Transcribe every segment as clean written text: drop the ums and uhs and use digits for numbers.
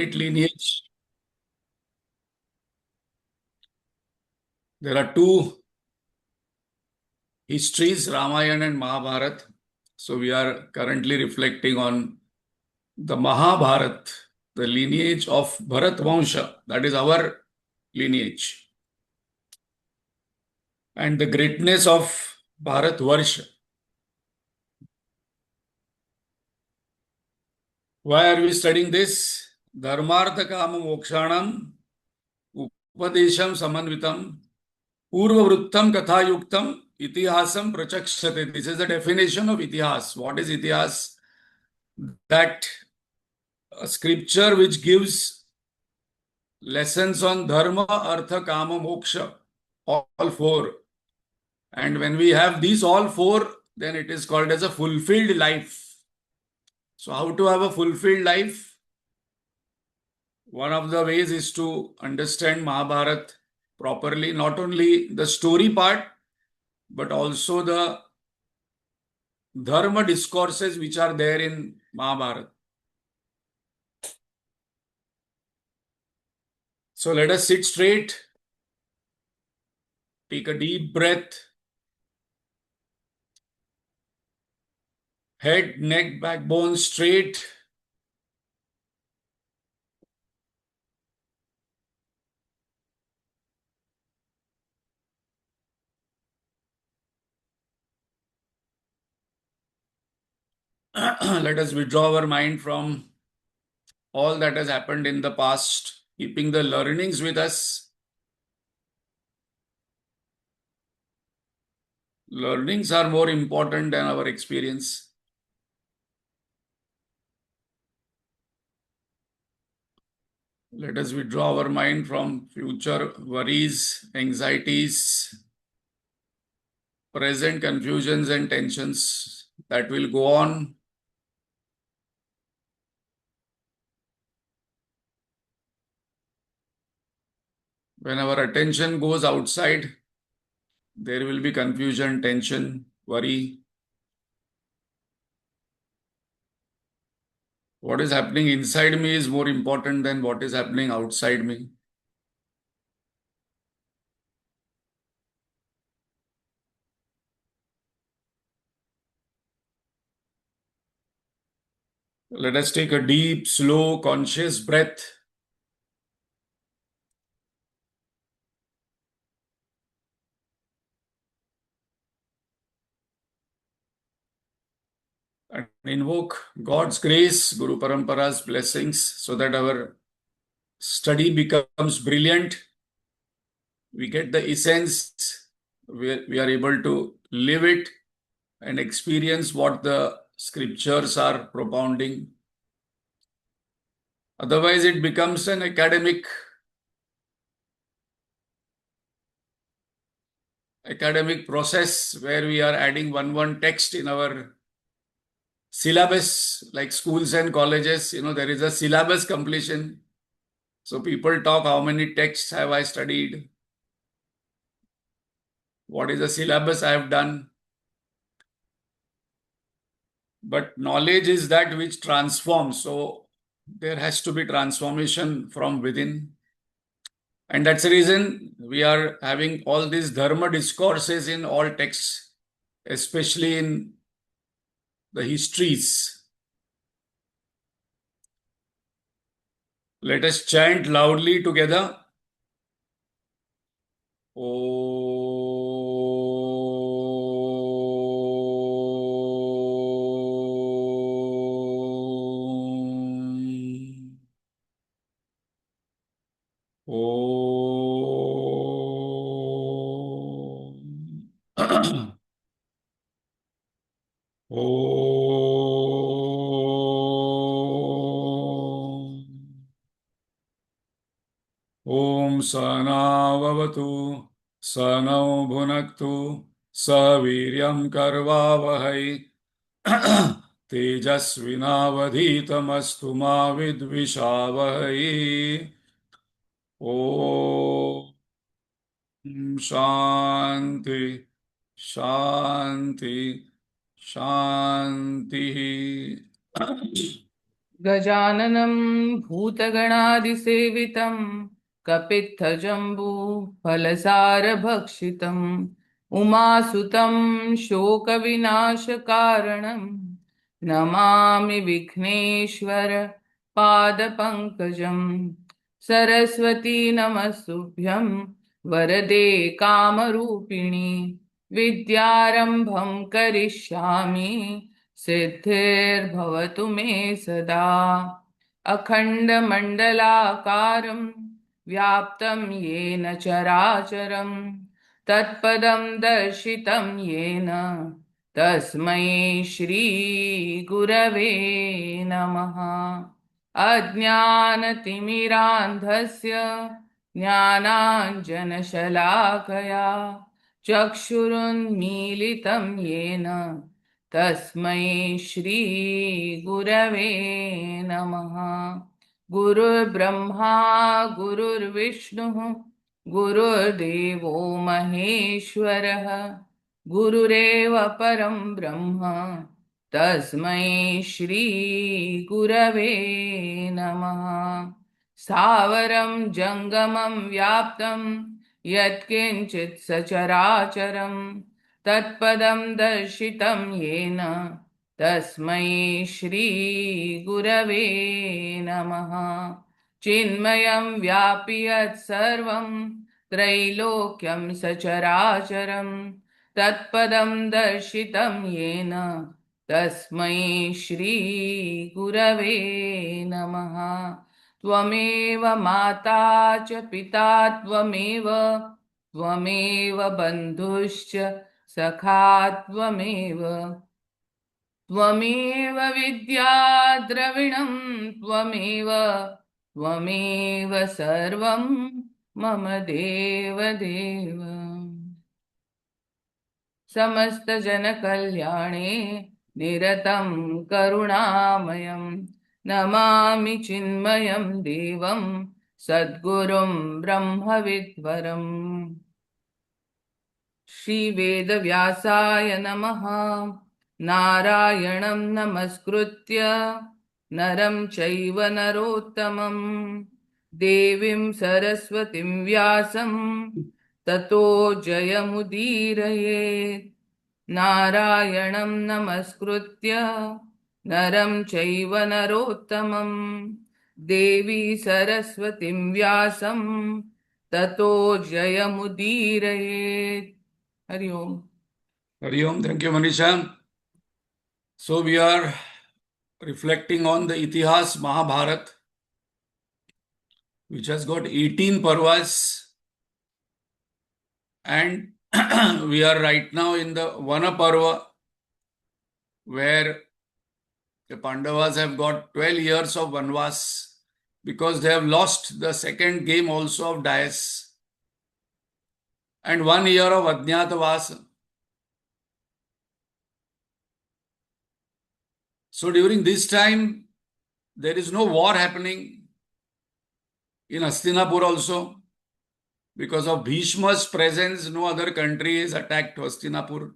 great lineage. There are two histories, Ramayana and Mahabharat. So we are currently reflecting on the Mahabharat, the lineage of Bharat Moksha. That is our lineage. And the greatness of Bharat Varsha. Why are we studying this? Dharmartha kama mokshanam upadesham samanvitam purvavrittam kathayuktam itihasam prachakshate. This is the definition of itihas. What is itihas? That a scripture which gives lessons on dharma, artha, kama, moksha, all four. And when we have these all four, then it is called as a fulfilled life. So how to have a fulfilled life? One of the ways is to understand Mahabharat properly, not only the story part, but also the dharma discourses which are there in Mahabharat. So let us sit straight, take a deep breath, head, neck, backbone straight. Let us withdraw our mind from all that has happened in the past, keeping the learnings with us. Learnings are more important than our experience. Let us withdraw our mind from future worries, anxieties, present confusions and tensions that will go on. When our attention goes outside, there will be confusion, tension, worry. What is happening inside me is more important than what is happening outside me. Let us take a deep, slow, conscious breath. And invoke God's grace, Guru Parampara's blessings, so that our study becomes brilliant. We get the essence, we are able to live it and experience what the scriptures are propounding. Otherwise, it becomes an academic process where we are adding one text in our syllabus, like schools and colleges. There is a syllabus completion. So people talk, how many texts have I studied? What is the syllabus I have done? But knowledge is that which transforms. So there has to be transformation from within. And that's the reason we are having all these dharma discourses in all texts, especially in the histories. Let us chant loudly together. Om. Om. Om. Om Sana Vavatu Sanau Bhunaktu Saviryam Karvavahai Tejasvinavadhitamastu ma vidvishavahai. Om Shanti Shanti Shanti. गजाननं भूतगणादिसेवितं कपित्थजम्बूफलसारभक्षितम् उमासुतं शोकविनाशकारणं Namami Vighneshwar पादपङ्कजं Saraswati नमस्तुभ्यं वरदे कामरूपिणि विद्यारम्भं करिष्यामि सिद्धिर्भवतु मे सदा अखण्डमण्डलाकारं व्याप्तं येन चराचरं तत्पदं दर्शितं येन तस्मै श्रीगुरवे नमः अज्ञानतिमिरान्धस्य ज्ञानाञ्जनशलाकया चक्षुरुन्मीलितं येन तस्मै श्रीगुरवे नमः गुरुर्ब्रह्मा गुरुर्विष्णुः गुरुर्देवो महेश्वरः गुरुरेव परं ब्रह्म तस्मै श्रीगुरवे नमः स्थावरं जङ्गमं व्याप्तं यत्किञ्चित् सचराचरं तत्पदं दर्शितं येन तस्मै श्रीगुरवे नमः चिन्मयं व्यापि यत्सर्वं त्रैलोक्यं सचराचरं तत्पदं दर्शितं येन तस्मै श्रीगुरवे नमः त्वमेव माता च पिता त्वमेव बन्धुश्च सखा त्वमेव विद्या द्रविणं त्वमेव सर्वं मम देवदेव समस्तजनकल्याणे निरतं करुणामयं नमामि चिन्मयं देवं सद्गुरुं ब्रह्मविद्वरम् श्रीवेदव्यासाय नमः नारायणं नमस्कृत्य नरं चैव नरोत्तमं देवीं सरस्वतीं व्यासं ततो जयमुदीरयेत् नारायणं नमस्कृत्य नरं चैव नरोत्तमं देवी सरस्वतीं व्यासं ततो जयमुदीरयेत् हरि ओम. Hari Om. Thank you, Manisha. So we are reflecting on the Itihas Mahabharat, which has got 18 parvas, and we are right now in the Vana Parva, where the Pandavas have got 12 years of Vanvas because they have lost the second game also of Dice, and 1 year of Ajnatavasa. So during this time, there is no war happening in Hastinapur also. Because of Bhishma's presence, no other country is attacked Hastinapur.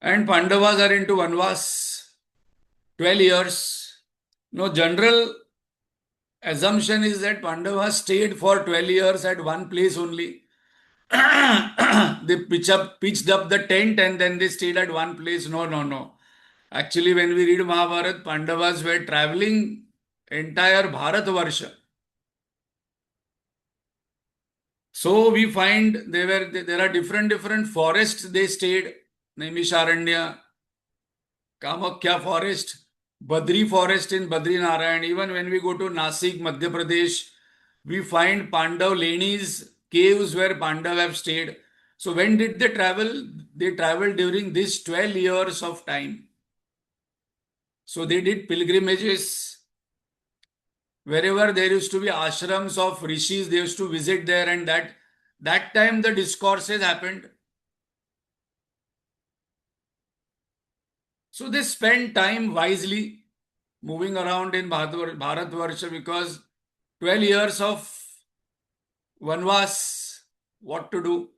And Pandavas are into Vanvas, 12 years. No, general assumption is that Pandavas stayed for 12 years at one place only. They pitched up the tent and then they stayed at one place. No. Actually, when we read Mahabharat, Pandavas were traveling entire Bharatvarsha. So we find there are different forests they stayed. Naimisharanya, Kamakhya forest, Badri forest in Badrinarayan. Even when we go to Nasik, Madhya Pradesh, we find Pandav Lenis, caves where Pandav have stayed. So when did they travel? They traveled during this 12 years of time. So they did pilgrimages. Wherever there used to be ashrams of rishis, they used to visit there, and that time the discourses happened. So they spent time wisely moving around in Bharatvarsha because 12 years of Vanvas, what to do?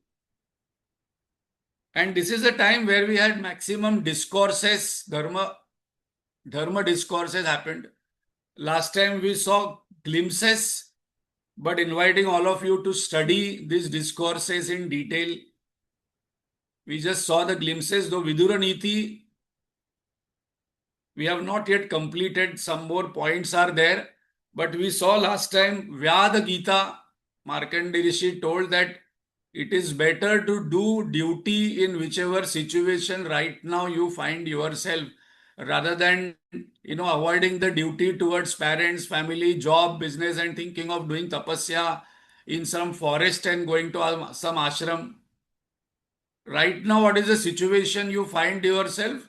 And this is a time where we had maximum discourses, dharma Dharma discourses happened. Last time we saw glimpses, but inviting all of you to study these discourses in detail. We just saw the glimpses, though Vidura Niti, we have not yet completed. Some more points are there. But we saw last time Vyada Gita, Markandeya Rishi told that it is better to do duty in whichever situation right now you find yourself rather than avoiding the duty towards parents, family, job, business and thinking of doing tapasya in some forest and going to some ashram. Right now, what is the situation you find yourself?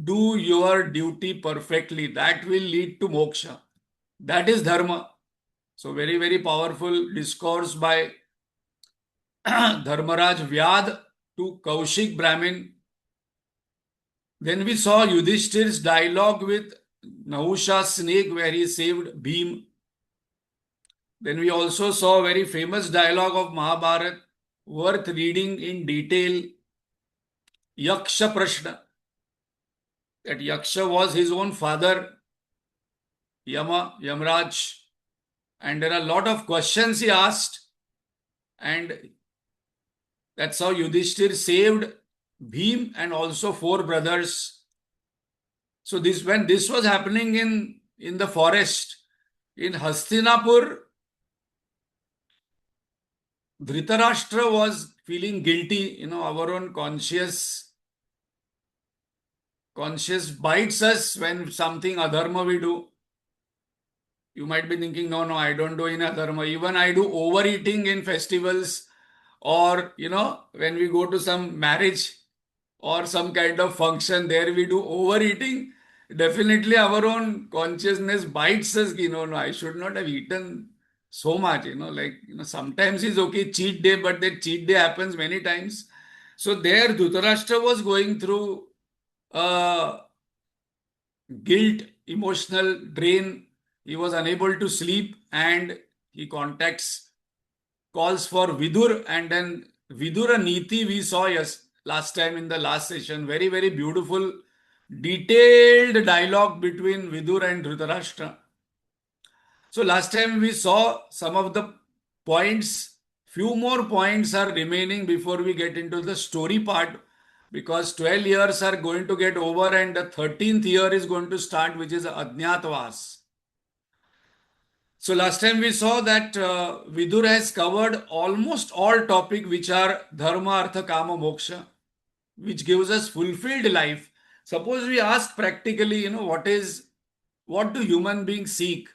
Do your duty perfectly. That will lead to moksha. That is dharma. So very, very powerful discourse by Dharmaraj Vyad to Kaushik Brahmin. Then we saw Yudhishthir's dialogue with Nahusha's snake where he saved Bhim. Then we also saw a very famous dialogue of Mahabharat worth reading in detail. Yaksha Prashna. That Yaksha was his own father, Yamraj. And there are a lot of questions he asked. And that's how Yudhishthir saved Bhim and also 4 brothers. So when this was happening in the forest, in Hastinapur, Dhritarashtra was feeling guilty. Our own conscience bites us when something adharma we do. You might be thinking, no, I don't do any adharma. Even I do overeating in festivals or, when we go to some marriage or some kind of function, there we do overeating. Definitely our own consciousness bites us, no, I should not have eaten so much, sometimes it's okay, cheat day, but that cheat day happens many times. So there Dhritarashtra was going through guilt, emotional drain. He was unable to sleep and he calls for Vidur, and then Vidura Niti we saw last time in the last session. Very, very beautiful, detailed dialogue between Vidur and Dhritarashtra. So last time we saw some of the points. Few more points are remaining before we get into the story part, because 12 years are going to get over and the 13th year is going to start, which is Ajñatavas. So last time we saw that Vidur has covered almost all topics which are Dharma, Artha, Kama, Moksha, which gives us fulfilled life. Suppose we ask practically, what do human beings seek?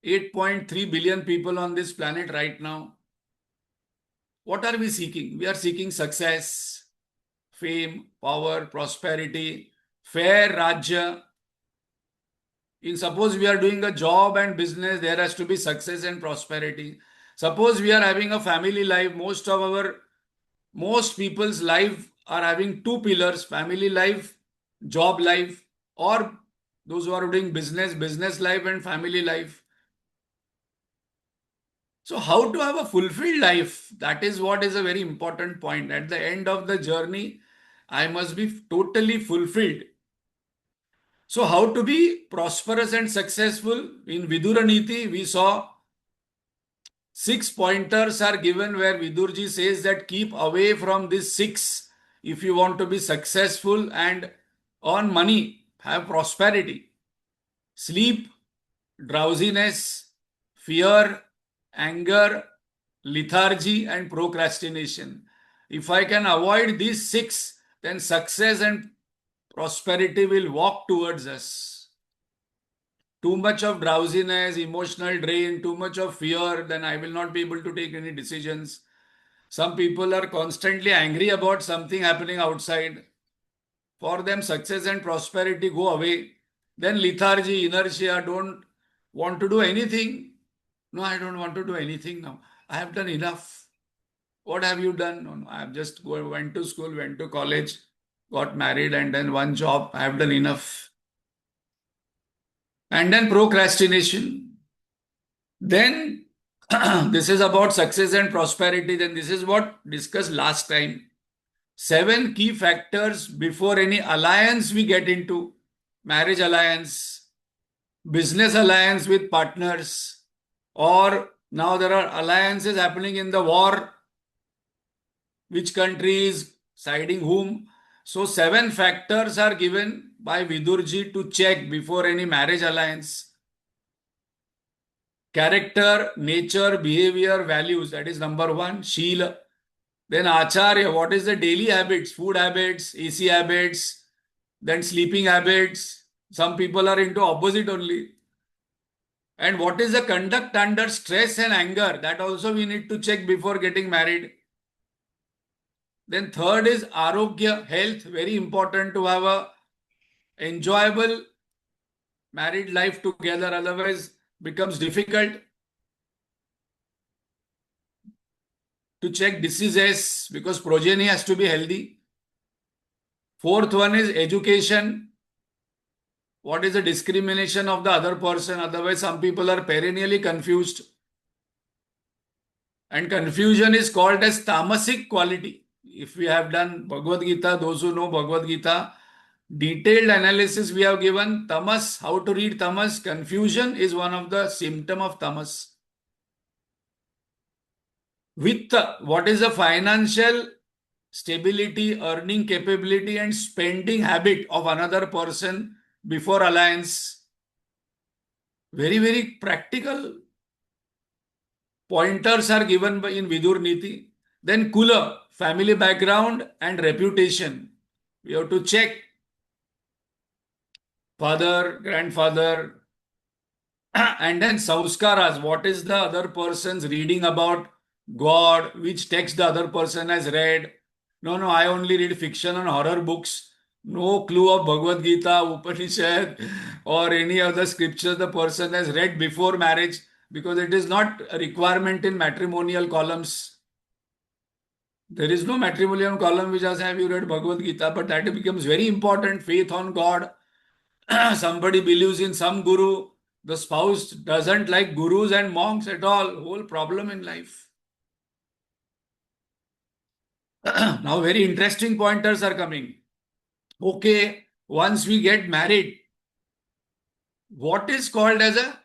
8.3 billion people on this planet right now. What are we seeking? We are seeking success, fame, power, prosperity, fair Rajya. Suppose we are doing a job and business, there has to be success and prosperity. Suppose we are having a family life, most people's life are having 2 pillars, family life, job life, or those who are doing business life and family life. So how to have a fulfilled life? That is what is a very important point. At the end of the journey, I must be totally fulfilled. So how to be prosperous and successful? In Vidura Niti, we saw 6 pointers are given where Vidurji says that keep away from these 6 if you want to be successful and earn money, have prosperity. Sleep, drowsiness, fear, anger, lethargy and procrastination. If I can avoid these 6, then success and prosperity will walk towards us. Too much of drowsiness, emotional drain, too much of fear, then I will not be able to take any decisions. Some people are constantly angry about something happening outside. For them, success and prosperity go away. Then lethargy, inertia, don't want to do anything. No, I don't want to do anything now. I have done enough. What have you done? No, I have just went to school, went to college, got married and then one job. I have done enough. And then procrastination. Then this is about success and prosperity. Then this is what discussed last time. 7 key factors before any alliance we get into. Marriage alliance, business alliance with partners, or now there are alliances happening in the war. Which country is siding whom? So 7 factors are given by Vidurji to check before any marriage alliance. Character, nature, behavior, values. That is number 1. Sheela. Then Acharya. What is the daily habits? Food habits, AC habits, then sleeping habits. Some people are into opposite only. And what is the conduct under stress and anger? That also we need to check before getting married. Then third is Arogya, health. Very important to have a enjoyable married life together. Otherwise becomes difficult. To check diseases because progeny has to be healthy. Fourth one is education. What is the discrimination of the other person? Otherwise, some people are perennially confused. And confusion is called as tamasic quality. If we have done Bhagavad Gita, those who know Bhagavad Gita, detailed analysis we have given. Tamas, how to read tamas. Confusion is one of the symptom of tamas. With what is the financial stability, earning capability, and spending habit of another person before alliance. Very, very practical pointers are given in Vidur Niti. Then Kula, family background and reputation. We have to check father, grandfather, and then Sauskaras. What is the other person's reading about God? Which text the other person has read? No, I only read fiction and horror books. No clue of Bhagavad Gita, Upanishad, or any other scripture the person has read before marriage because it is not a requirement in matrimonial columns. There is no matrimonial column which has have you read Bhagavad Gita, but that becomes very important. Faith on God. Somebody believes in some guru. The spouse doesn't like gurus and monks at all. Whole problem in life. Now, very interesting pointers are coming. Okay, once we get married, what is called as a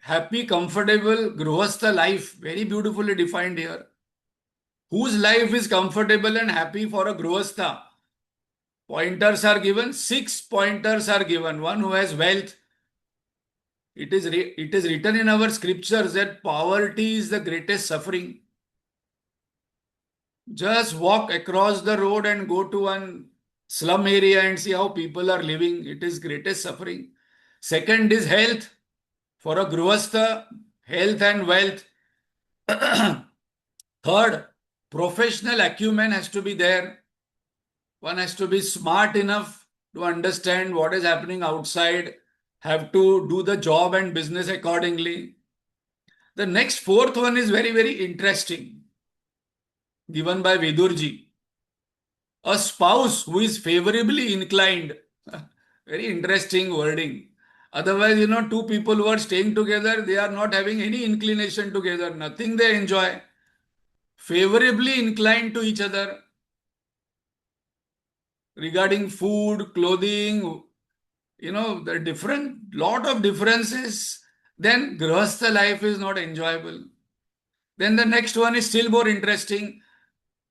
happy, comfortable Grihastha life? Very beautifully defined here. Whose life is comfortable and happy for a Grihastha? Pointers are given. 6 pointers are given. One who has wealth. It is written in our scriptures that poverty is the greatest suffering. Just walk across the road and go to one slum area and see how people are living. It is greatest suffering. Second is health. For a Grihastha, health and wealth. Third, professional acumen has to be there. One has to be smart enough to understand what is happening outside, have to do the job and business accordingly. The next fourth one is very, very interesting, given by Vidurji. A spouse who is favorably inclined. Very interesting wording. Otherwise, two people who are staying together, they are not having any inclination together. Nothing they enjoy. Favorably inclined to each other. Regarding food, clothing, the lot of differences. Then Grihastha life is not enjoyable. Then the next one is still more interesting.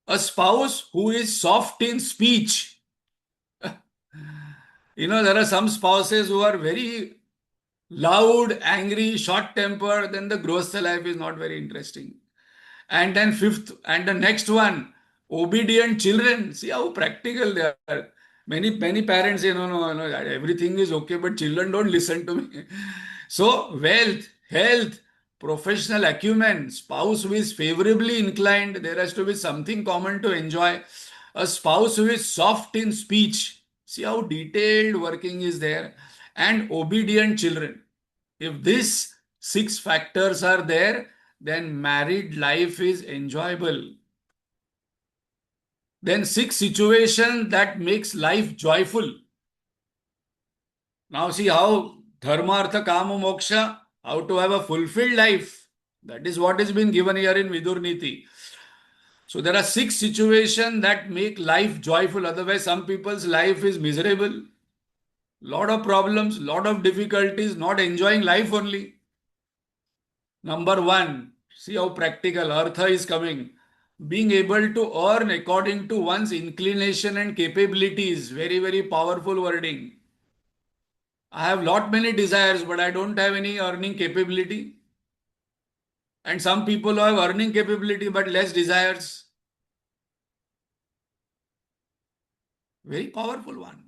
A spouse who is soft in speech. There are some spouses who are very loud, angry, short-tempered. Then the Grihastha life is not very interesting. And then fifth, and the next one, obedient children. See how practical they are. Many parents say, no, everything is okay, but children don't listen to me. So, wealth, health, professional acumen, spouse who is favorably inclined, there has to be something common to enjoy. A spouse who is soft in speech. See how detailed working is there. And obedient children. If these 6 factors are there, then married life is enjoyable. Then 6 situations that makes life joyful. Now see how dharma, artha, kama, moksha, how to have a fulfilled life. That is what has been given here in Vidur Niti. So there are 6 situations that make life joyful. Otherwise, some people's life is miserable. Lot of problems, lot of difficulties, not enjoying life only. Number one, see how practical Artha is coming. Being able to earn according to one's inclination and capabilities. Very, very powerful wording. I have lot many desires, but I don't have any earning capability. And some people have earning capability but less desires. Very powerful one.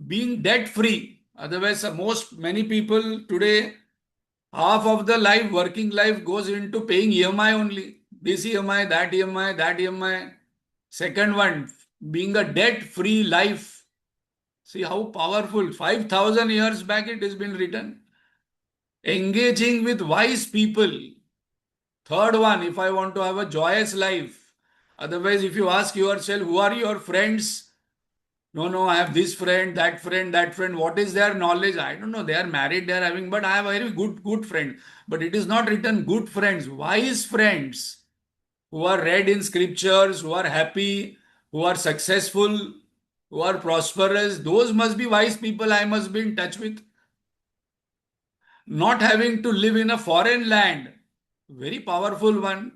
Being debt free. Otherwise, many people today, half of the life, working life goes into paying EMI only. This EMI, that EMI, that EMI. Second one, being a debt free life. See how powerful. 5,000 years back it has been written. Engaging with wise people. Third one, if I want to have a joyous life. Otherwise, if you ask yourself, who are your friends? No, I have this friend, that friend, that friend. What is their knowledge? I don't know. They are married, they are having, but I have a very good friend. But it is not written good friends, wise friends who are read in scriptures, who are happy, who are successful, who are prosperous. Those must be wise people I must be in touch with. Not having to live in a foreign land. Very powerful one.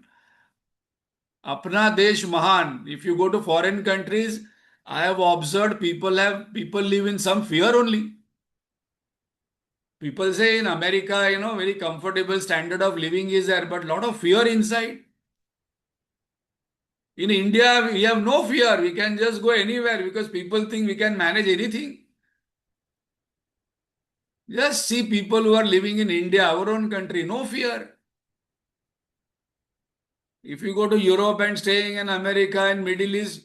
Apna desh mahan. If you go to foreign countries, I have observed people live in some fear only. People say in America, very comfortable standard of living is there, but lot of fear inside. In India, we have no fear. We can just go anywhere because people think we can manage anything. Just see people who are living in India, our own country, no fear. If you go to Europe and staying in America and Middle East,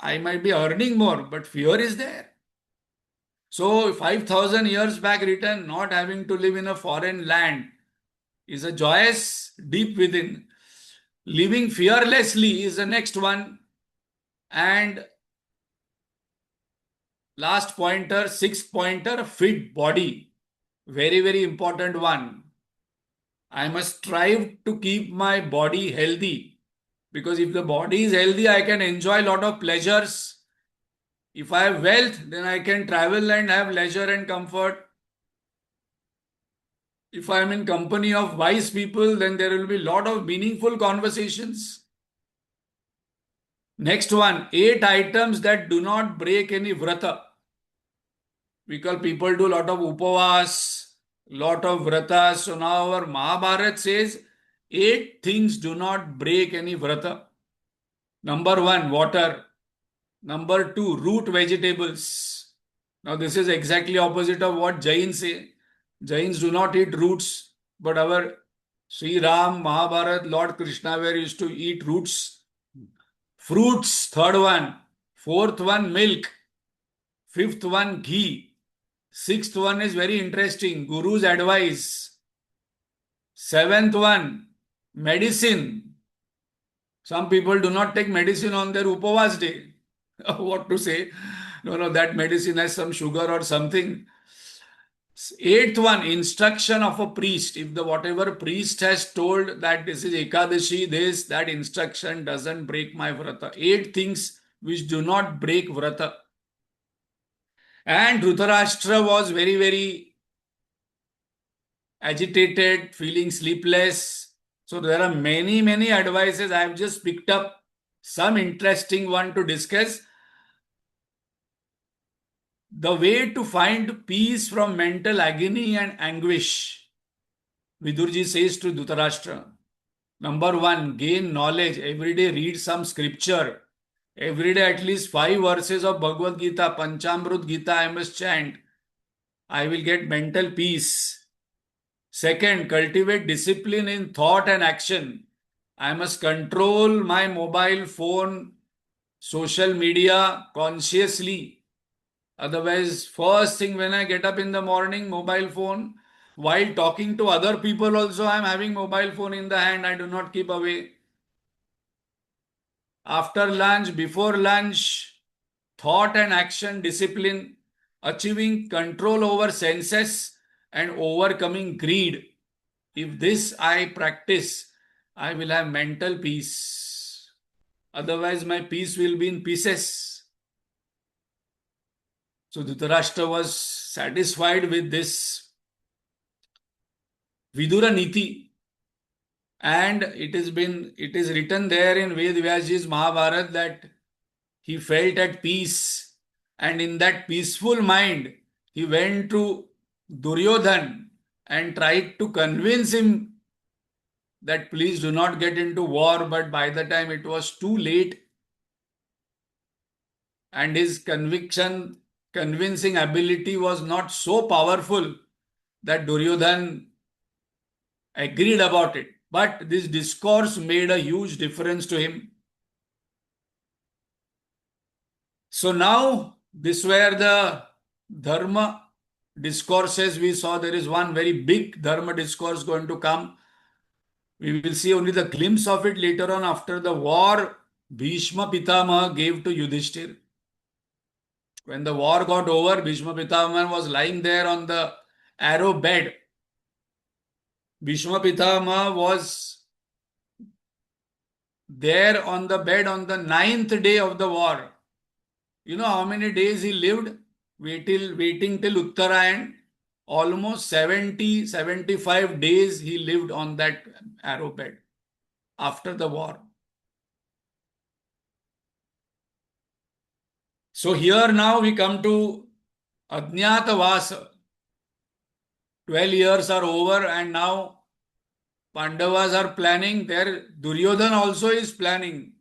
I might be earning more, but fear is there. So 5,000 years back written, not having to live in a foreign land is a joyous deep within. Living fearlessly is the next one. And last pointer, sixth pointer, fit body. Very, very important one. I must strive to keep my body healthy. Because if the body is healthy, I can enjoy a lot of pleasures. If I have wealth, then I can travel and have leisure and comfort. If I am in company of wise people, then there will be a lot of meaningful conversations. Next one, 8 items that do not break any vrata. Because people do a lot of upavas, lot of vratas. So now our Mahabharat says 8 things do not break any vrata. Number 1, water. Number 2, root vegetables. Now this is exactly opposite of what Jains say. Jains do not eat roots, but our Sri Ram, Mahabharat, Lord Krishna were used to eat roots. Fruits, third one. Fourth one, milk. Fifth one, ghee. Sixth one is very interesting, Guru's advice. Seventh one, medicine. Some people do not take medicine on their Upavas day. What to say? No, that medicine has some sugar or something. Eighth one, instruction of a priest. If the whatever priest has told that this is Ekadashi, that instruction doesn't break my vrata. 8 things which do not break vrata. And Dhritarashtra was very, very agitated, feeling sleepless. So there are many, many advices. I have just picked up some interesting one to discuss. The way to find peace from mental agony and anguish. Vidurji says to Dhritarashtra, number 1, gain knowledge. Every day read some scripture. Every day at least 5 verses of Bhagavad Gita, Panchamrut Gita I must chant. I will get mental peace. Second, cultivate discipline in thought and action. I must control my mobile phone, social media consciously. Otherwise, first thing when I get up in the morning, mobile phone. While talking to other people also, I am having mobile phone in the hand. I do not keep away. After lunch, before lunch, thought and action discipline, achieving control over senses and overcoming greed. If this I practice, I will have mental peace. Otherwise, my peace will be in pieces. So Dhritarashtra was satisfied with this Vidura Niti, and it is written there in Ved Vyasji's Mahabharat that he felt at peace, and in that peaceful mind, he went to Duryodhan and tried to convince him that please do not get into war, but by the time it was too late, and his convincing ability was not so powerful that Duryodhan agreed about it. But this discourse made a huge difference to him. So now, this were the Dharma discourses we saw. There is one very big Dharma discourse going to come. We will see only the glimpse of it later on after the war Bhishma Pitamaha gave to Yudhishthir. When the war got over, Bhishma Pitamaha was lying there on the arrow bed. Bhishma Pitamaha was there on the bed on the 9th day of the war. You know how many days he lived? Waiting till Uttarayan. Almost 70, 75 days he lived on that arrow bed after the war. So here now we come to Ajñātavāsa. 12 years are over and now Pandavas are planning. Their Duryodhan also is planning.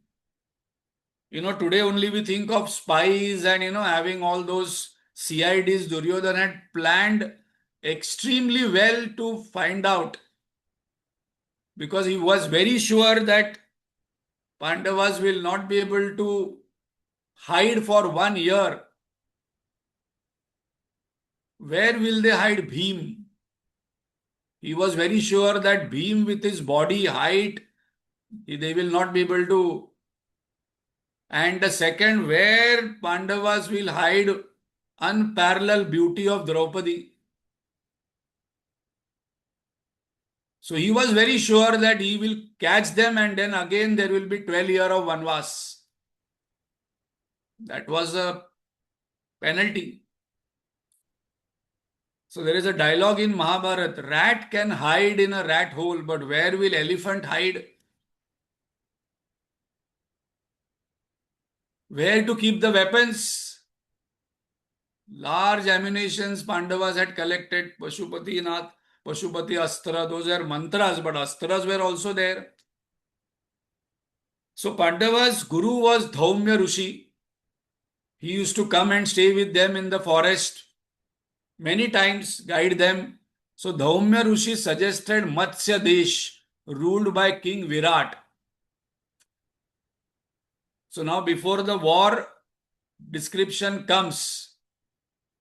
You know, today only we think of spies and, having all those CIDs. Duryodhan had planned extremely well to find out, because he was very sure that Pandavas will not be able to hide for 1 year. Where will they hide Bhim? He was very sure that Bhim with his body height, they will not be able to. And the second, where Pandavas will hide unparalleled beauty of Draupadi. So he was very sure that he will catch them and then again there will be 12 years of Vanvas. That was a penalty. So there is a dialogue in Mahabharat. Rat can hide in a rat hole, but where will elephant hide? Where to keep the weapons? Large ammunitions Pandavas had collected. Pashupati Nath, Pashupati Astra, those are mantras, but astras were also there. So Pandavas' guru was Dhaumya Rishi. He used to come and stay with them in the forest many times, guide them. So Dhaumya Rishi suggested Matsya Desh, ruled by King Virat. So now before the war description comes,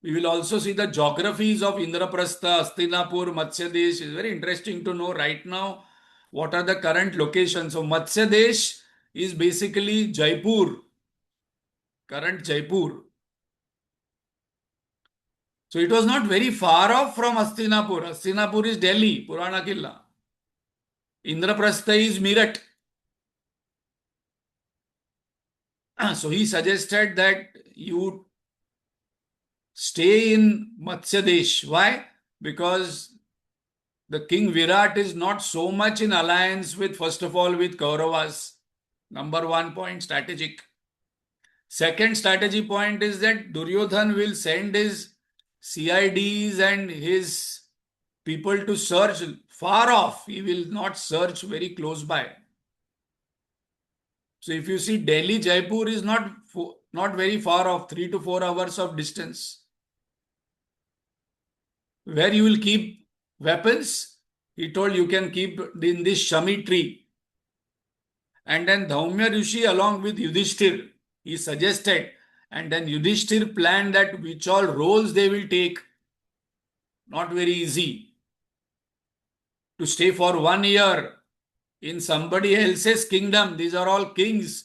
we will also see the geographies of Indraprastha, Hastinapur, Matsya Desh. It's very interesting to know right now what are the current locations. So Matsya Desh is basically Jaipur, current Jaipur. So it was not very far off from Hastinapur. Hastinapur is Delhi, Purana Killa. Indraprastha is Meerut. So he suggested that you stay in Matsya Desh. Why? Because the King Virat is not so much in alliance with, first of all, with Kauravas. Number 1 point, strategic. Second strategy point is that Duryodhan will send his CIDs and his people to search far off. He will not search very close by. So if you see, Delhi, Jaipur is not very far off, 3 to 4 hours of distance. Where you will keep weapons? He told you can keep in this Shami tree. And then Dhaumya Rishi along with Yudhishthir, he suggested, and then Yudhishthir planned that which all roles they will take. Not very easy to stay for 1 year in somebody else's kingdom. These are all kings.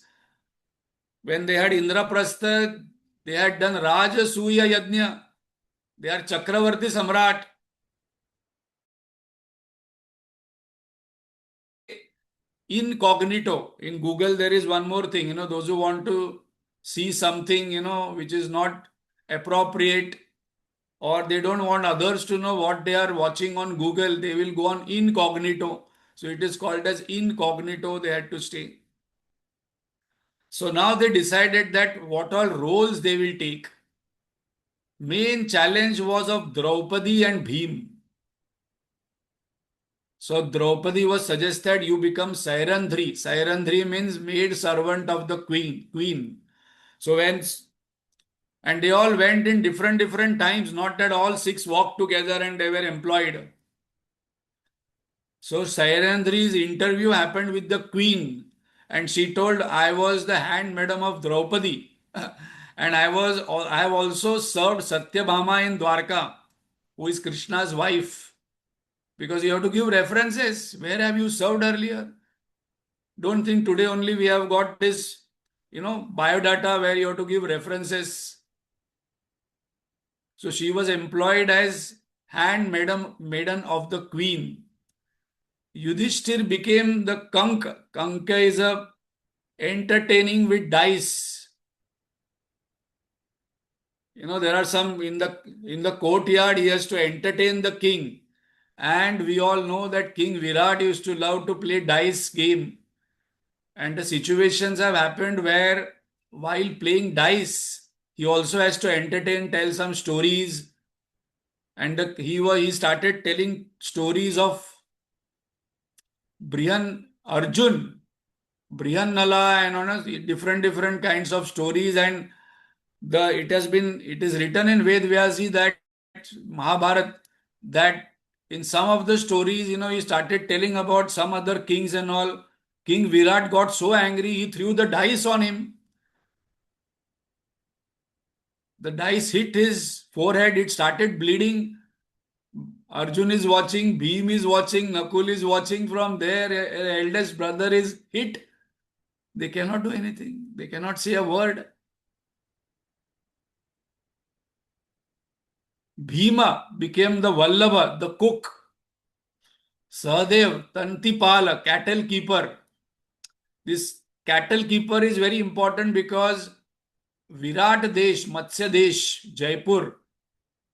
When they had Indraprastha, they had done Rajasuya Yajna. They are Chakravarti Samrat. incognito. In Google, there is one more thing, those who want to see something, which is not appropriate, or they don't want others to know what they are watching on Google, they will go on incognito. So it is called as incognito, they had to stay. So now they decided that what all roles they will take. Main challenge was of Draupadi and Bhim. So Draupadi was suggested you become Sairandhri. Sairandhri means maid servant of the queen. So and they all went in different times, not that all six walked together and they were employed. So Sairandhri's interview happened with the queen, and she told, I was the handmaiden of Draupadi. And I have also served Satyabhama in Dwarka, who is Krishna's wife. Because you have to give references. Where have you served earlier? Don't think today only we have got this, biodata where you have to give references. So she was employed as maiden of the queen. Yudhishthir became the Kanka. Kanka is a entertaining with dice. There are some in the courtyard, he has to entertain the king. And we all know that King Virat used to love to play dice game. And the situations have happened where while playing dice, he also has to entertain, tell some stories. And he started telling stories of Arjun, Brihannala, and different kinds of stories. And it is written in Ved Vyasi, that Mahabharat, that in some of the stories, he started telling about some other kings and all. King Virat got so angry, he threw the dice on him. The dice hit his forehead, it started bleeding. Arjun is watching, Bhim is watching, Nakul is watching from there. Eldest brother is hit. They cannot do anything. They cannot say a word. Bhima became the Vallabha, the cook. Sahadev, Tantipala, cattle keeper. This cattle keeper is very important because Virat Desh, Matsya Desh, Jaipur,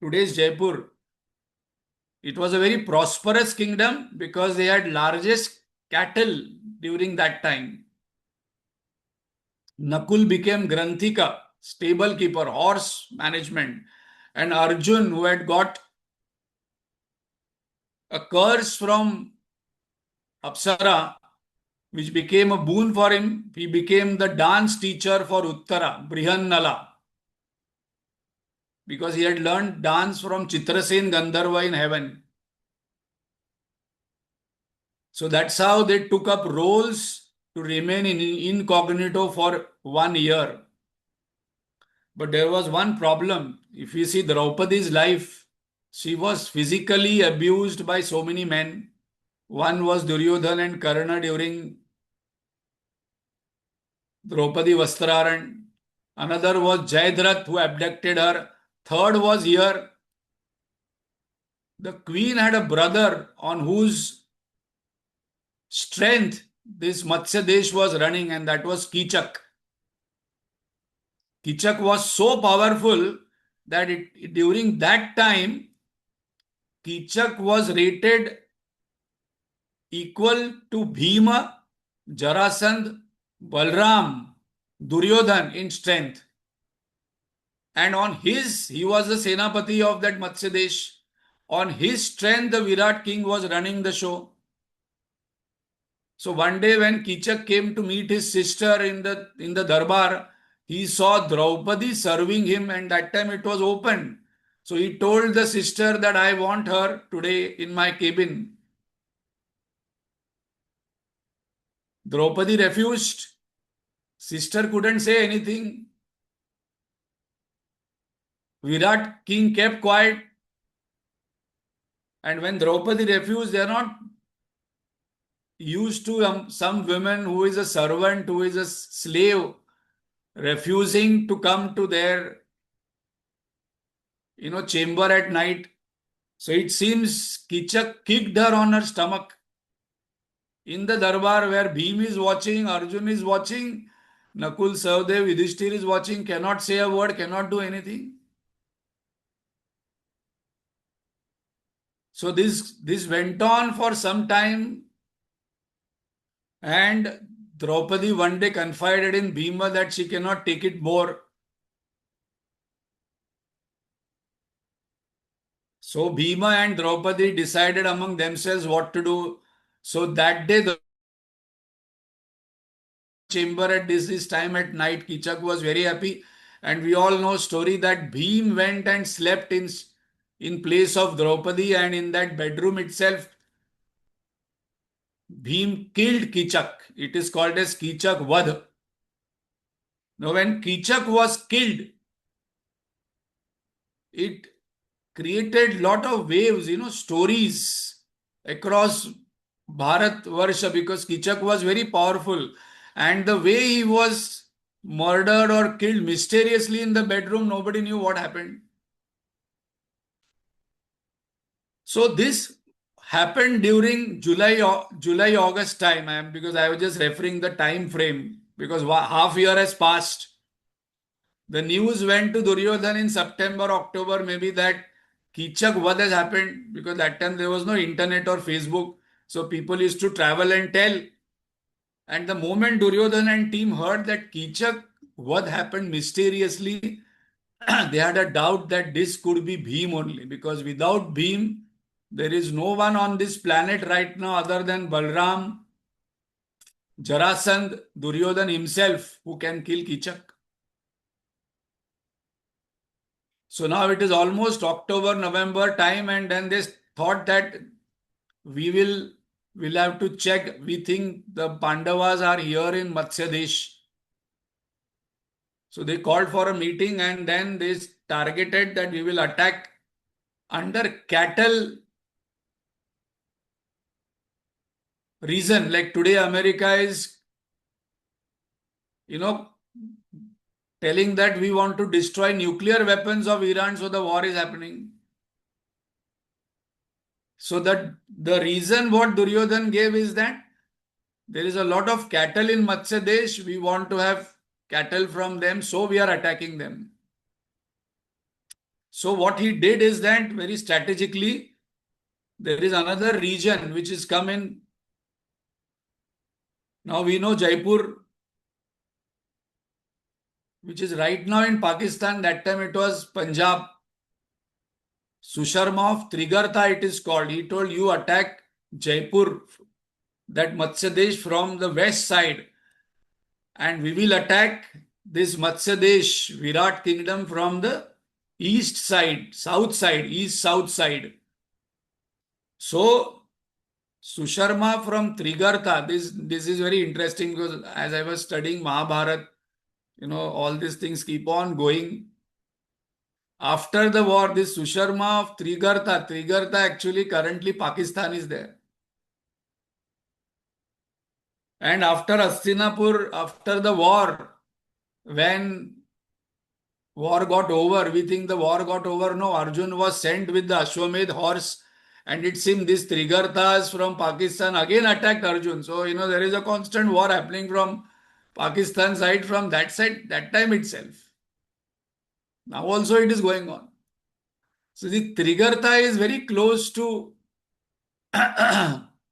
today's Jaipur, it was a very prosperous kingdom because they had largest cattle during that time. Nakul became Granthika, stable keeper, horse management. And Arjun, who had got a curse from Apsara, which became a boon for him, he became the dance teacher for Uttara, Brihannala, because he had learned dance from Chitrasen Gandharva in heaven. So that's how they took up roles to remain in incognito for 1 year. But there was one problem. If you see Draupadi's life, she was physically abused by so many men. One was Duryodhan and Karna during Draupadi Vastraran. Another was Jayadratha, who abducted her. Third was here. The queen had a brother on whose strength this Matsya Desh was running, and that was Kichak. Kichak was so powerful that during that time, Kichak was rated equal to Bhima, Jarasandh, Balram, Duryodhan in strength. And he was the Senapati of that Matsya Desh. On his strength, the Virat king was running the show. So one day when Kichak came to meet his sister in the Darbar, he saw Draupadi serving him, and that time it was open. So he told the sister that I want her today in my cabin. Draupadi refused. Sister couldn't say anything. Virat king kept quiet. And when Draupadi refused, they are not used to some women who is a servant, who is a slave, refusing to come to their chamber at night. So it seems Kichak kicked her on her stomach. in the darbar where Bhim is watching, Arjun is watching, Nakul, Sahdev, Yudhishthir is watching, cannot say a word, cannot do anything. So this went on for some time, and Draupadi one day confided in Bhima that she cannot take it more. So Bhima and Draupadi decided among themselves what to do. So that day the chamber at this time at night, Kichak was very happy, and we all know story that Bhim went and slept in place of Draupadi, and in that bedroom itself Bhim killed Kichak. It is called as Kichak Vadh. Now when Kichak was killed, it created lot of waves, stories across Bharat Varsha, because Kichak was very powerful, and the way he was murdered or killed mysteriously in the bedroom, nobody knew what happened. So this happened during July August time, because I was just referring the time frame, because half year has passed. The news went to Duryodhan in September, October, maybe, that Kichak what has happened, because that time there was no internet or Facebook. So people used to travel and tell. And the moment Duryodhan and team heard that Kichak what happened mysteriously, they had a doubt that this could be Bhim only, because without Bhim, there is no one on this planet right now other than Balram, Jarasandh, Duryodhan himself who can kill Kichak. So now it is almost October, November time, and then they thought that we'll have to check. We think the Pandavas are here in Matsya Desh. So they called for a meeting, and then they targeted that we will attack under cattle reason. Like today America is, telling that we want to destroy nuclear weapons of Iran, so the war is happening. So that the reason what Duryodhan gave is that there is a lot of cattle in Matsya Desh, we want to have cattle from them, so we are attacking them. So what he did is that very strategically, there is another region which is come in. Now we know Jaipur, which is right now in Pakistan. That time it was Punjab. Susharma of Trigartha it is called. He told, you attack Jaipur, that Matsya Desh, from the west side, and we will attack this Matsya Desh, Virat kingdom, from the east side, south side, east-south side. So Susharma from Trigartha, this is very interesting, because as I was studying Mahabharat, all these things keep on going. After the war, this Susharma of Trigartha actually currently Pakistan is there. And after Hastinapur, after the war, when war got over, we think the war got over. No, Arjun was sent with the Ashwamedh horse, and it seemed these Trigarthas from Pakistan again attacked Arjun. So, there is a constant war happening from Pakistan side, from that side, that time itself. Now also it is going on. So the Trigartha is very close to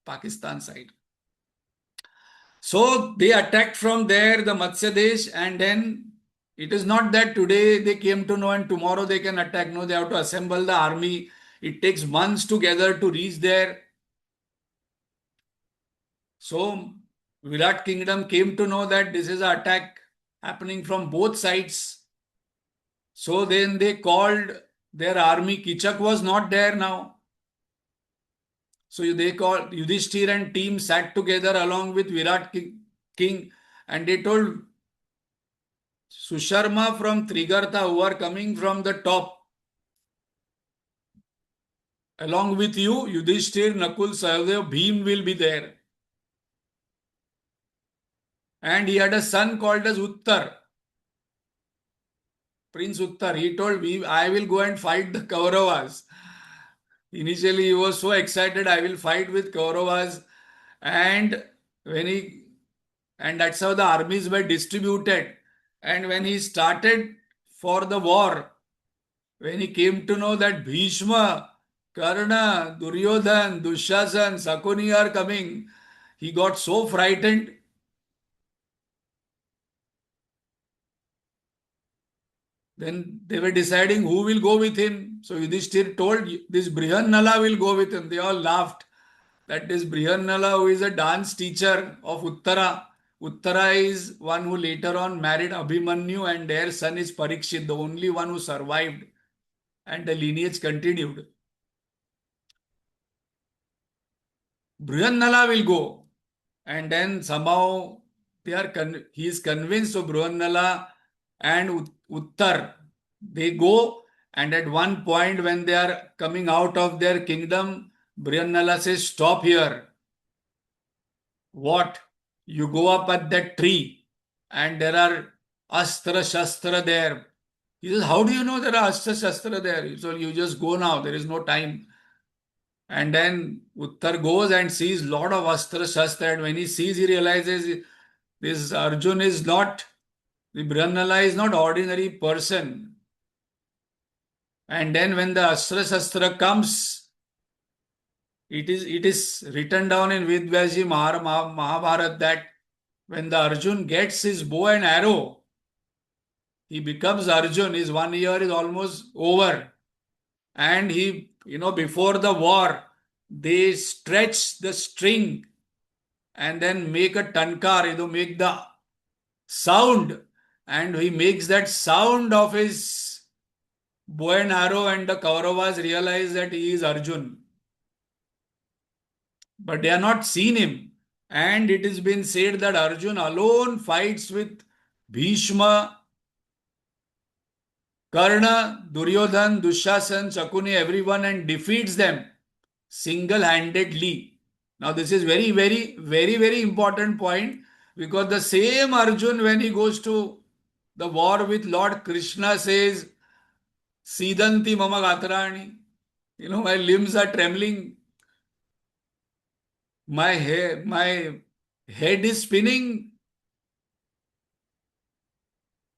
Pakistan side. So they attacked from there, the Matsya Desh, and then it is not that today they came to know and tomorrow they can attack. No, they have to assemble the army. It takes months together to reach there. So Virat kingdom came to know that this is an attack happening from both sides. So then they called their army. Kichak was not there now. So they called Yudhishthir and team, sat together along with Virat king, and they told Susharma from Trigartha, who are coming from the top, along with you, Yudhishthir, Nakul, Sahdev, Bhim will be there. And he had a son called as Uttar, Prince Uttar. He told me, I will go and fight the Kauravas. Initially, he was so excited, I will fight with Kauravas. And when he and that's how the armies were distributed. And when he started for the war, when he came to know that Bhishma, Karna, Duryodhan, Dushasan, Sakuni are coming, he got so frightened. Then they were deciding who will go with him. So Yudhishthir told this Brihannala will go with him. They all laughed that this Brihannala, who is a dance teacher of Uttara. Uttara is one who later on married Abhimanyu, and their son is Parikshit, the only one who survived, and the lineage continued. Brihannala will go. And then somehow he is convinced of Brihannala and Uttar. They go, and at one point when they are coming out of their kingdom, Brihannala says, "Stop here." What? You go up at that tree and there are Astra Shastra there. He says, "How do you know there are Astra Shastra there?" So you just go now, there is no time. And then Uttar goes and sees lot of Astra Shastra, and when he sees, he realizes this Arjun is not, the Brihannala is not ordinary person. And then when the Astra Shastra comes, it is written down in Vidvyaji Mahabharat that when the Arjun gets his bow and arrow, he becomes Arjun. His 1 year is almost over. And he, before the war, they stretch the string and then make a tankar, make the sound. And he makes that sound of his bow and arrow, and the Kauravas realize that he is Arjun. But they are not seen him. And it has been said that Arjun alone fights with Bhishma, Karna, Duryodhan, Dushasan, Shakuni, everyone, and defeats them single-handedly. Now this is very, very, very, very important point, because the same Arjun, when he goes to the war with Lord Krishna, says, "Sidanti mama gatrani." My limbs are trembling. My head is spinning.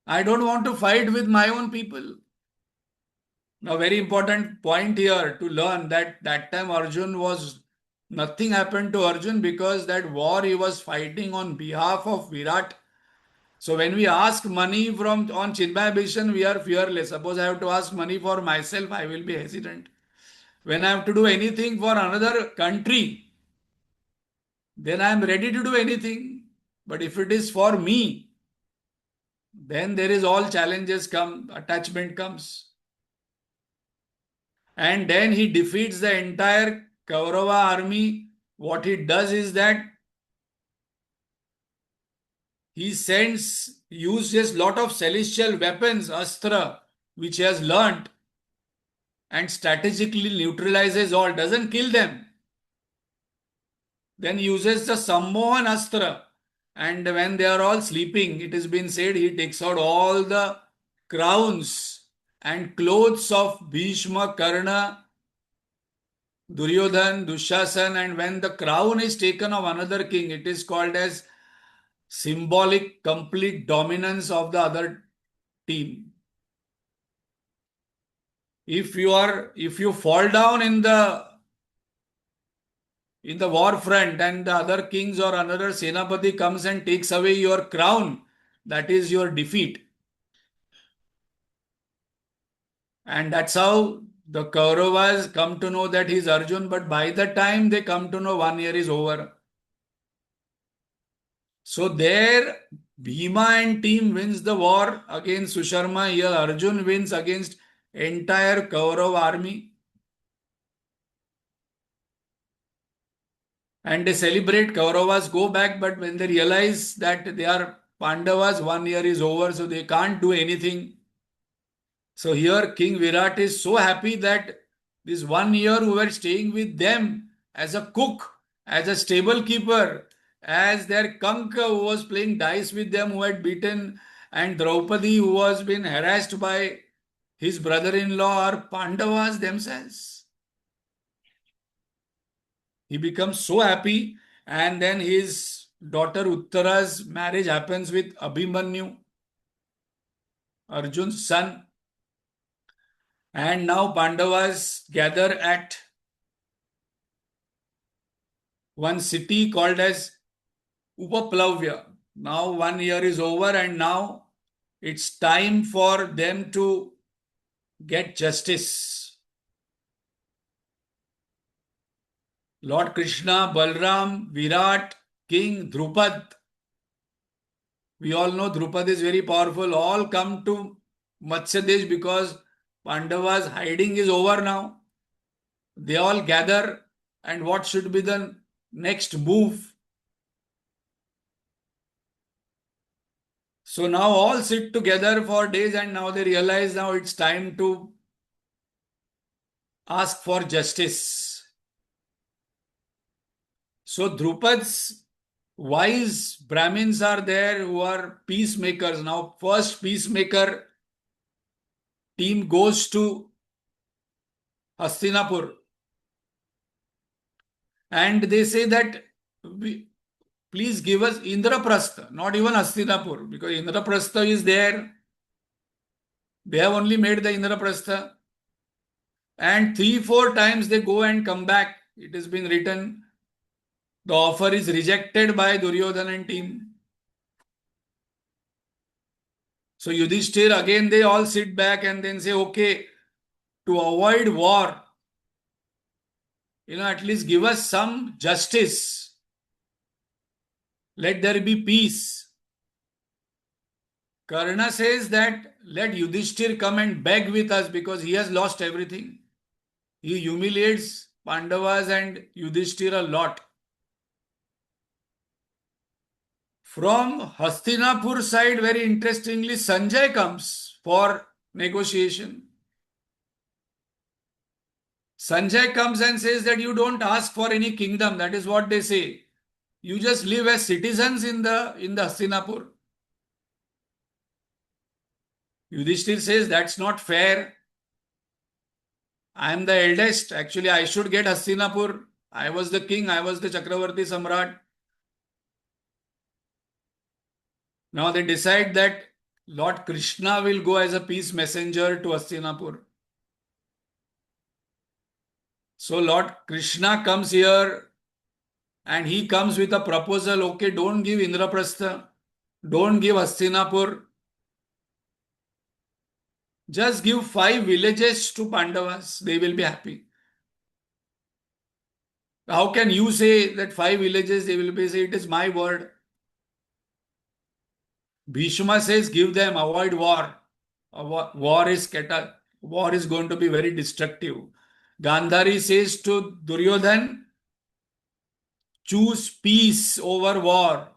I don't want to fight with my own people. Now, very important point here to learn that time Arjun was, nothing happened to Arjun, because that war he was fighting on behalf of Virat. So when we ask money on Chinmay Bhisham, we are fearless. Suppose I have to ask money for myself, I will be hesitant. When I have to do anything for another country, then I am ready to do anything. But if it is for me, then there is all challenges come, attachment comes. And then he defeats the entire Kaurava army. What he does is that he uses lot of celestial weapons, Astra, which he has learnt, and strategically neutralizes all, doesn't kill them. Then uses the Sammohan Astra, and when they are all sleeping, it has been said he takes out all the crowns and clothes of Bhishma, Karna, Duryodhan, Dushasan, and when the crown is taken of another king, it is called as symbolic complete dominance of the other team. If you fall down in the war front and the other kings or another Senapati comes and takes away your crown, that is your defeat. And that's how the Kauravas come to know that he is Arjun, but by the time they come to know, 1 year is over. So there, Bhima and team wins the war against Susharma. Here Arjun wins against entire Kaurav army. And they celebrate. Kauravas go back, but when they realize that they are Pandavas, 1 year is over, so they can't do anything. So here King Virat is so happy that this 1 year who were staying with them as a cook, as a stable keeper, as their Kanka who was playing dice with them, who had beaten, and Draupadi who was been harassed by his brother-in-law, are Pandavas themselves. He becomes so happy, And then his daughter Uttara's marriage happens with Abhimanyu, Arjun's son. And now Pandavas gather at one city called as Upaplavya. Now 1 year is over and now it's time for them to get justice. Lord Krishna, Balram, Virat, King, Drupad. We all know Drupad is very powerful. All come to Matsya Desh because Pandavas' hiding is over now. They all gather, and what should be the next move? So now all sit together for days and now they realize now it's time to ask for justice. So Drupad's wise Brahmins are there who are peacemakers. Now first peacemaker team goes to Hastinapur and they say that please give us Indraprastha, not even Hastinapur, because Indraprastha is there. They have only made the Indraprastha. And 3-4 times they go and come back. It has been written. The offer is rejected by Duryodhana and team. So Yudhishthir, again they all sit back and then say, okay, to avoid war, at least give us some justice. Let there be peace. Karna says that let Yudhishthir come and beg with us because he has lost everything. He humiliates Pandavas and Yudhishthir a lot. From Hastinapur side, very interestingly, Sanjay comes for negotiation. Sanjay comes and says that you don't ask for any kingdom. That is what they say. You just live as citizens in the Hastinapur. Yudhishthir says that's not fair. I am the eldest. Actually, I should get Hastinapur. I was the king. I was the Chakravarti Samrat. Now they decide that Lord Krishna will go as a peace messenger to Hastinapur. So Lord Krishna comes here and he comes with a proposal. Okay, don't give Indraprastha. Don't give Hastinapur. Just give 5 villages to Pandavas. They will be happy. How can you say that 5 villages they will be? Say it is my word. Bhishma says give them, avoid war. War is going to be very destructive. Gandhari says to Duryodhan, choose peace over war.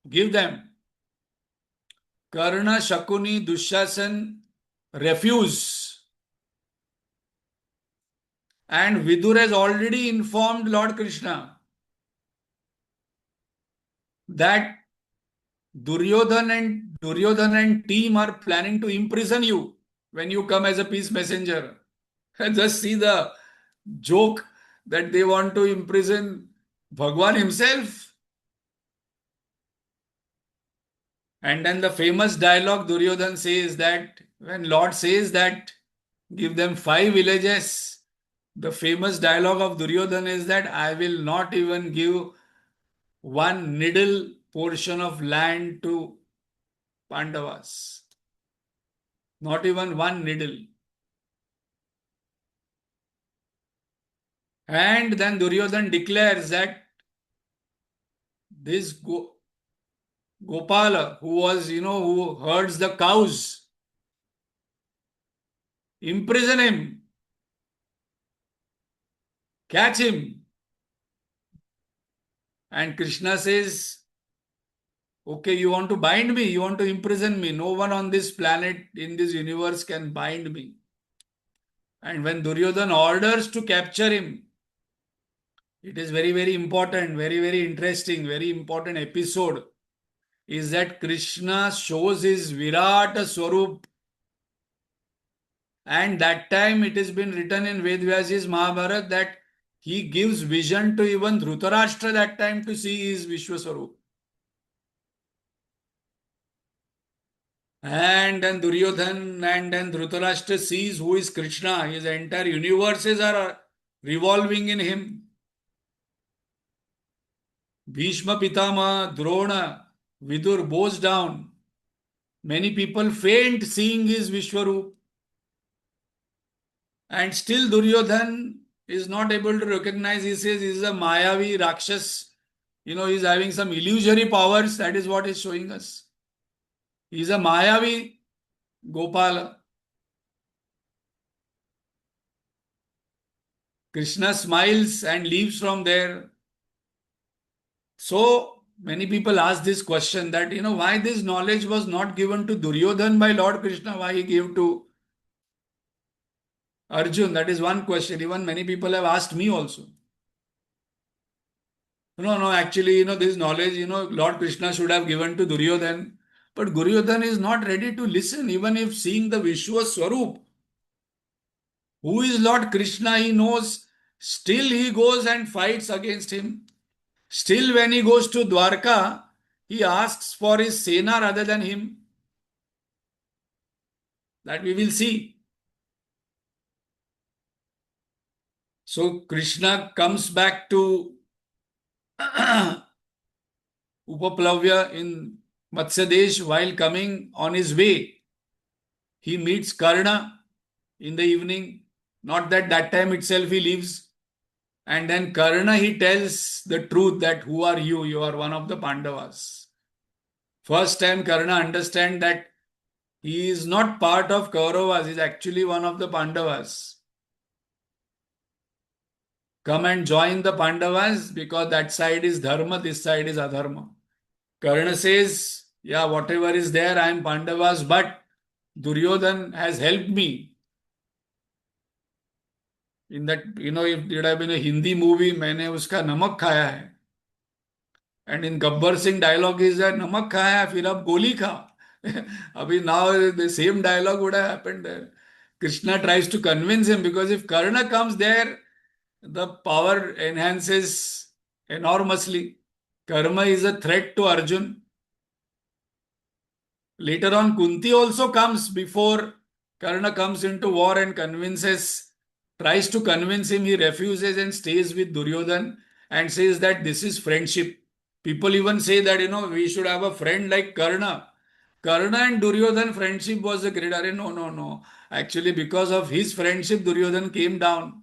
Give them. Karna, Shakuni, Dushasan refuse. And Vidur has already informed Lord Krishna that Duryodhana and team are planning to imprison you when you come as a peace messenger. Just see the joke that they want to imprison Bhagwan himself. And then the famous dialogue Duryodhana says that when Lord says that give them 5 villages, the famous dialogue of Duryodhana is that I will not even give one needle portion of land to Pandavas. Not even one needle. And then Duryodhana declares that this Gopala, who was, who herds the cows, imprison him, catch him. And Krishna says, okay, you want to bind me, you want to imprison me. No one on this planet, in this universe can bind me. And when Duryodhana orders to capture him, it is very, very important, very, very interesting, very important episode is that Krishna shows his Virat Swarup. And that time it has been written in Ved Vyas's Mahabharat that He gives vision to even Dhritarashtra that time to see his Vishwaswarup. And then Duryodhan and then Dhritarashtra sees who is Krishna. His entire universes are revolving in him. Bhishma Pitama, Drona, Vidur bows down. Many people faint seeing his Vishwarup. And still Duryodhan is not able to recognize. He says he's a Mayavi Rakshas. He's having some illusory powers. That is what he's showing us. He's a Mayavi Gopala. Krishna smiles and leaves from there. So many people ask this question that, why this knowledge was not given to Duryodhan by Lord Krishna, why he gave to Arjun. That is one question. Even many people have asked me also. No, actually, this knowledge, Lord Krishna should have given to Duryodhan. But Duryodhan is not ready to listen, even if seeing the Vishwa Swarup. Who is Lord Krishna, he knows. Still he goes and fights against him. Still when he goes to Dwarka, he asks for his Sena rather than him. That we will see. So Krishna comes back to Upaplavya in Matsyadesh. While coming on his way, he meets Karna in the evening. Not that time itself he leaves. And then Karna, he tells the truth that who are you? You are one of the Pandavas. First time Karna understands that he is not part of Kauravas. He is actually one of the Pandavas. Come and join the Pandavas because that side is Dharma, this side is Adharma. Karna says, yeah, whatever is there, I am Pandavas, but Duryodhan has helped me. In that, if it had been a Hindi movie, मैंने उसका नमक खाया है. And in Gabbar Singh dialogue is that नमक खाया फिर अब गोली खा. Abhi now the same dialogue would have happened there. Krishna tries to convince him because if Karna comes there, the power enhances enormously. Karma is a threat to Arjun. Later on, Kunti also comes before Karna comes into war and tries to convince him. He refuses and stays with Duryodhan and says that this is friendship. People even say that, we should have a friend like Karna. Karna and Duryodhan friendship was a great. No. Actually, because of his friendship, Duryodhan came down.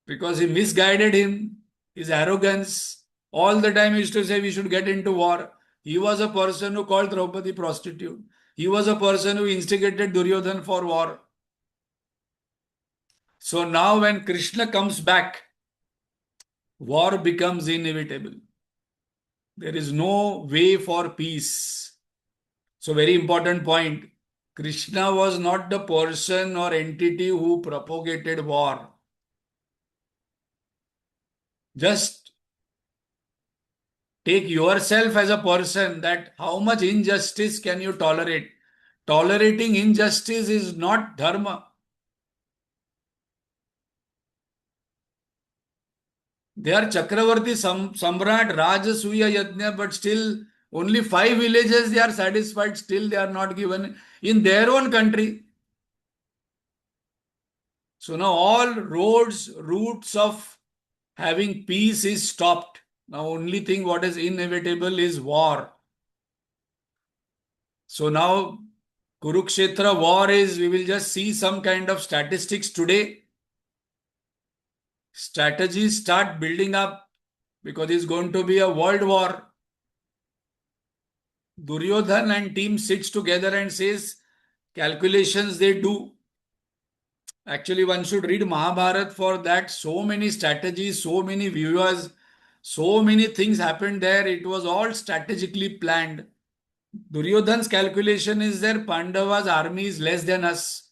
Because he misguided him, his arrogance. All the time he used to say we should get into war. He was a person who called Draupadi prostitute. He was a person who instigated Duryodhan for war. So now when Krishna comes back, war becomes inevitable. There is no way for peace. So very important point. Krishna was not the person or entity who propagated war. Just take yourself as a person, that how much injustice can you tolerate? Tolerating injustice is not dharma. They are Chakravarti, Samrat, Rajasuya, Yajna, but still only 5 villages they are satisfied. Still they are not given in their own country. So now all routes of having peace is stopped. Now only thing what is inevitable is war. So now Kurukshetra war is, we will just see some kind of statistics today. Strategies start building up because it's going to be a world war. Duryodhan and team sits together and says, calculations they do. Actually, one should read Mahabharat for that. So many strategies, so many viewers, so many things happened there. It was all strategically planned. Duryodhan's calculation is there, Pandava's army is less than us.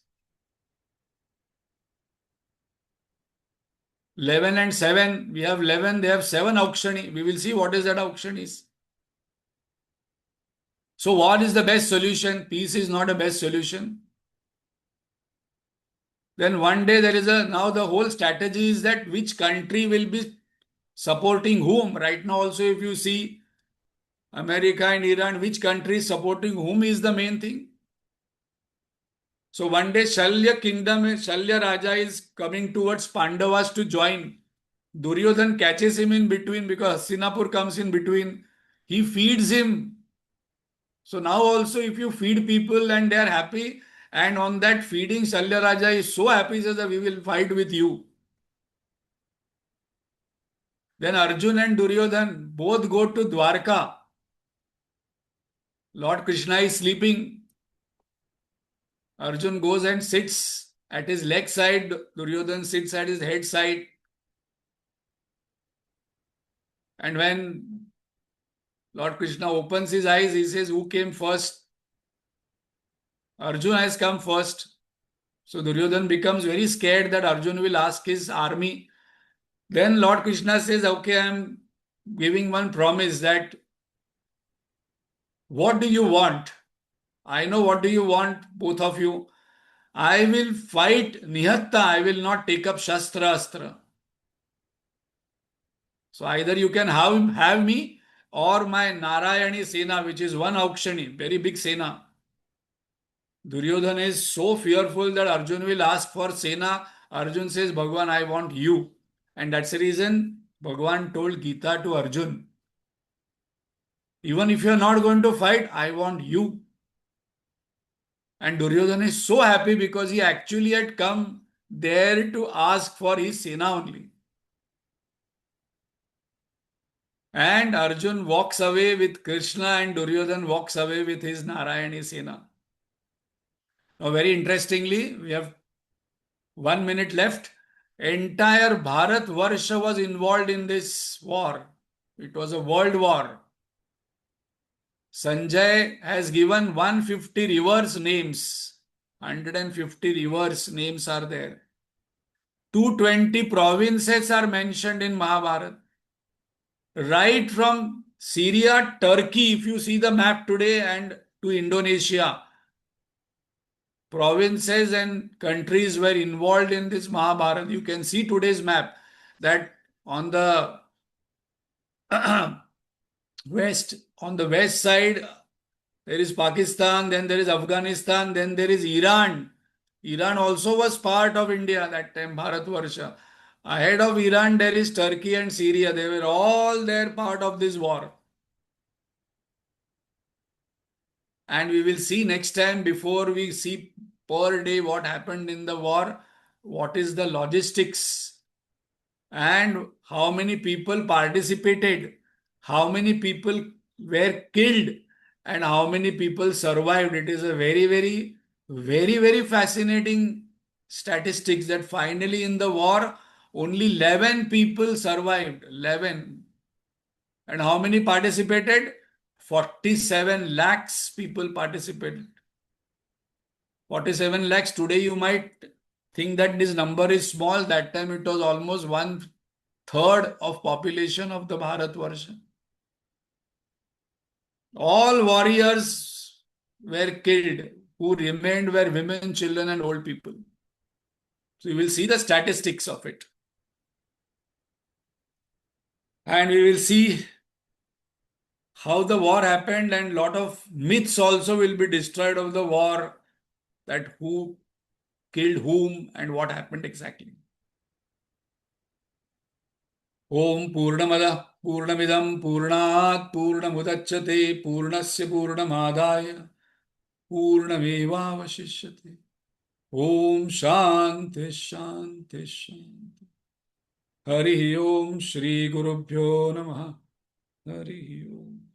11 and 7, we have 11, they have 7 auctioni. We will see what is that auction is. So what is the best solution? Peace is not a best solution. Then one day now the whole strategy is that which country will be supporting whom. Right now also if you see America and Iran, which country is supporting whom is the main thing. So one day Shalya Raja is coming towards Pandavas to join. Duryodhan catches him in between because Hastinapur comes in between. He feeds him. So now also if you feed people and they are happy, and on that feeding Shalya Raja is so happy, he says that we will fight with you. Then Arjun and Duryodhan both go to Dwarka. Lord Krishna is sleeping. Arjun goes and sits at his leg side. Duryodhan sits at his head side. And when Lord Krishna opens his eyes, he says, who came first? Arjun has come first. So Duryodhan becomes very scared that Arjun will ask his army. Then Lord Krishna says, okay, I am giving one promise that what do you want? I know what do you want, both of you. I will fight Nihatta. I will not take up Shastra Astra. So either you can have me or my Narayani Sena, which is one Aukshani, very big Sena. Duryodhana is so fearful that Arjun will ask for Sena. Arjun says, Bhagwan, I want you. And that's the reason Bhagwan told Gita to Arjun. Even if you're not going to fight, I want you. And Duryodhana is so happy because he actually had come there to ask for his Sena only. And Arjun walks away with Krishna and Duryodhan walks away with his Narayani Sena. Now, very interestingly, we have 1 minute left. Entire Bharat Varsha was involved in this war. It was a world war. Sanjay has given 150 rivers names. 150 rivers names are there. 220 provinces are mentioned in Mahabharat. Right from Syria, Turkey, if you see the map today, and to Indonesia, provinces and countries were involved in this Mahabharata. You can see today's map that on the west side there is Pakistan, then there is Afghanistan, then there is Iran. Iran also was part of India that time, Bharatvarsha. Ahead of Iran there is Turkey and Syria. They were all there part of this war. And we will see next time, before we see per day what happened in the war, what is the logistics and how many people participated, how many people were killed and how many people survived. It is a very fascinating statistics that finally in the war only 11 people survived. 11. And how many participated? 47 lakhs people participated. 47 lakhs. Today you might think that this number is small. That time it was almost 1/3 of population of the Bharatvarsha. All warriors were killed. Who remained were women, children and old people. So you will see the statistics of it. And we will see how the war happened, and lot of myths also will be destroyed of the war, that who killed whom and what happened exactly. Om Purnamada Purnamidam Purnat Purnamudachyate Purnasya Purnamadaya Purnamevavashishyate. Om Shanti Shanti Shanti. Hari Om Shri Gurubhyo Namaha. Hari Om.